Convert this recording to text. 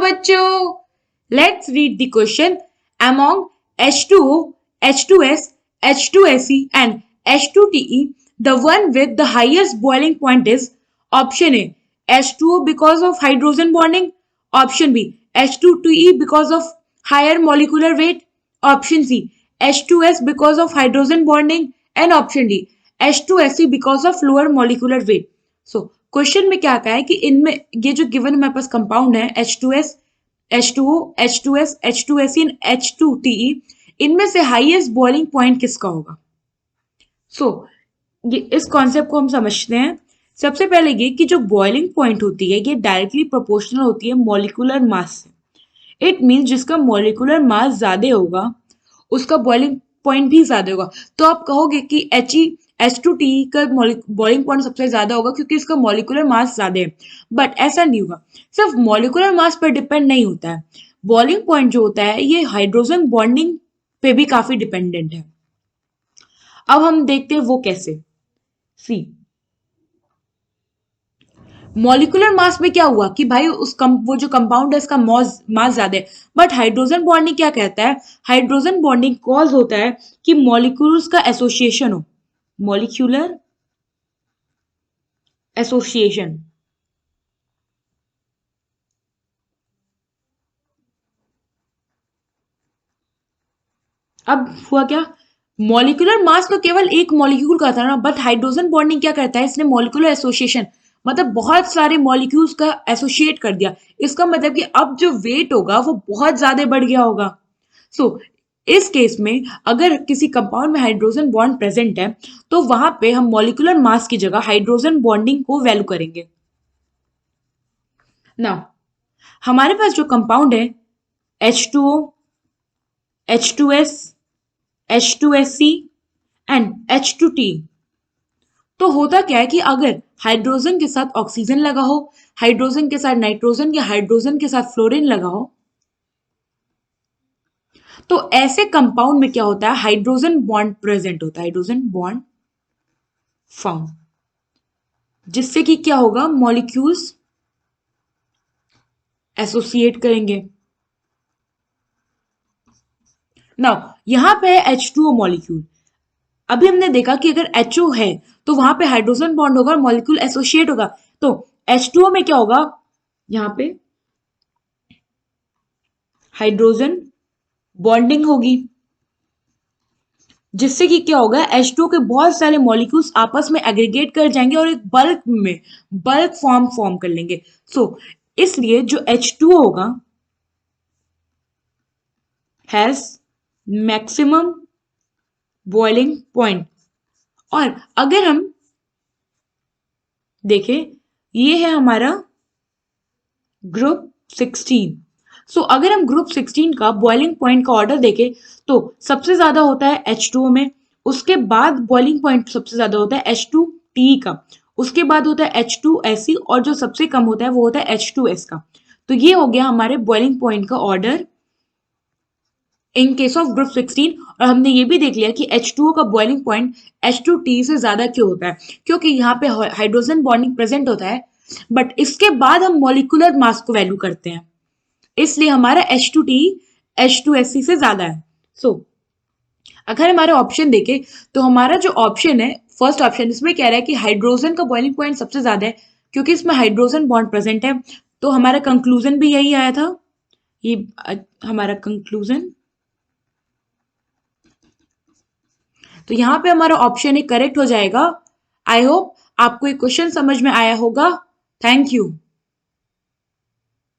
बच्चों, let's read the question. Among H2O, H2S, H2Se and H2TE, the one with the highest boiling point is option A H2O because of hydrogen bonding, option B H2TE because of higher molecular weight, option C H2S because of hydrogen bonding and option D H2Se because of lower molecular weight. So question में क्या कहा है कि इनमें ये जो given हमारे पास compound है H2S, H2O, H2S, H2Se and H2TE, इनमें से हाईएस्ट बॉइलिंग पॉइंट किसका होगा. सो ये इस कॉन्सेप्ट को हम समझते हैं. सबसे पहले ये कि जो बॉइलिंग पॉइंट होती है ये डायरेक्टली प्रोपोर्शनल होती है मॉलिक्यूलर मास से. इट मीन्स जिसका मॉलिक्यूलर मास ज्यादा होगा उसका बॉइलिंग पॉइंट भी ज्यादा होगा. तो आप कहोगे कि H2T का बॉइलिंग पॉइंट सबसे ज्यादा होगा क्योंकि इसका मॉलिक्यूलर मास ज्यादा है. बट ऐसा नहीं होगा. सिर्फ मॉलिक्यूलर मास पर डिपेंड नहीं होता है. बॉइलिंग पॉइंट जो होता है ये हाइड्रोजन बॉन्डिंग पे भी काफी डिपेंडेंट है. अब हम देखते हैं वो कैसे. सी मॉलिक्यूलर मास में क्या हुआ कि भाई वो जो कंपाउंड है इसका मास ज्यादा है. बट हाइड्रोजन बॉन्डिंग क्या कहता है, हाइड्रोजन बॉन्डिंग कॉज होता है कि मॉलिक्यूल्स का एसोसिएशन हो. Molecular association. अब हुआ क्या, मॉलिक्यूलर मास तो केवल एक मॉलिक्यूल का था ना, बट हाइड्रोजन बॉन्डिंग क्या करता है, इसने मॉलिक्यूलर एसोसिएशन मतलब बहुत सारे मॉलिक्यूल्स का एसोसिएट कर दिया. इसका मतलब कि अब जो वेट होगा वो बहुत ज्यादा बढ़ गया होगा. सो इस केस में अगर किसी कंपाउंड में हाइड्रोजन बॉन्ड प्रेजेंट है तो वहां पे हम मॉलिक्यूलर मास की जगह हाइड्रोजन बॉन्डिंग को वैल्यू करेंगे. नाउ हमारे पास जो कंपाउंड है H2O, H2S, H2Se and H2T, तो होता क्या है कि अगर हाइड्रोजन के साथ ऑक्सीजन लगा हो, हाइड्रोजन के साथ नाइट्रोजन या हाइड्रोजन के साथ फ्लोरीन लगा हो, तो ऐसे कंपाउंड में क्या होता है, हाइड्रोजन बॉन्ड प्रेजेंट होता है, हाइड्रोजन बॉन्ड फाउंड, जिससे कि क्या होगा, मॉलिक्यूल्स एसोसिएट करेंगे. नाउ यहां पे है H2O मॉलिक्यूल. अभी हमने देखा कि अगर HO है तो वहां पे हाइड्रोजन बॉन्ड होगा और मॉलिक्यूल एसोसिएट होगा. तो H2O में क्या होगा, यहां पे हाइड्रोजन बॉन्डिंग होगी, जिससे कि क्या होगा, H2O के बहुत सारे मॉलिक्यूल्स आपस में एग्रीगेट कर जाएंगे और एक बल्क फॉर्म कर लेंगे. सो इसलिए जो H2O होगा हैज मैक्सिमम बॉइलिंग पॉइंट. और अगर हम देखें, ये है हमारा ग्रुप 16. सो अगर हम ग्रुप 16 का बॉइलिंग पॉइंट का ऑर्डर देखें तो सबसे ज्यादा होता है H2O में, उसके बाद बॉइलिंग पॉइंट सबसे ज्यादा होता है H2T का, उसके बाद होता है H2Se और जो सबसे कम होता है वो होता है H2S का. तो ये हो गया हमारे बॉइलिंग पॉइंट का order in case of group 16. और हमने ये भी देख लिया कि H2O का बॉइलिंग पॉइंट H2T से ज्यादा क्यों होता है, क्योंकि यहाँ पे हाइड्रोजन बॉन्डिंग प्रेजेंट होता है, बट इसके बाद हम मॉलिक्यूलर मास को वैल्यू करते हैं, इसलिए हमारा H2T H2Se से ज्यादा है. सो अगर हमारे ऑप्शन देखें तो हमारा जो ऑप्शन है, फर्स्ट ऑप्शन, इसमें कह रहा है कि हाइड्रोजन का बॉइलिंग पॉइंट सबसे ज्यादा है क्योंकि इसमें हाइड्रोजन बॉन्ड प्रेजेंट है. तो हमारा कंक्लूजन भी यही आया था, ये हमारा कंक्लूजन. तो यहाँ पे हमारा ऑप्शन एक करेक्ट हो जाएगा. आई होप आपको ये क्वेश्चन समझ में आया होगा. Thank you.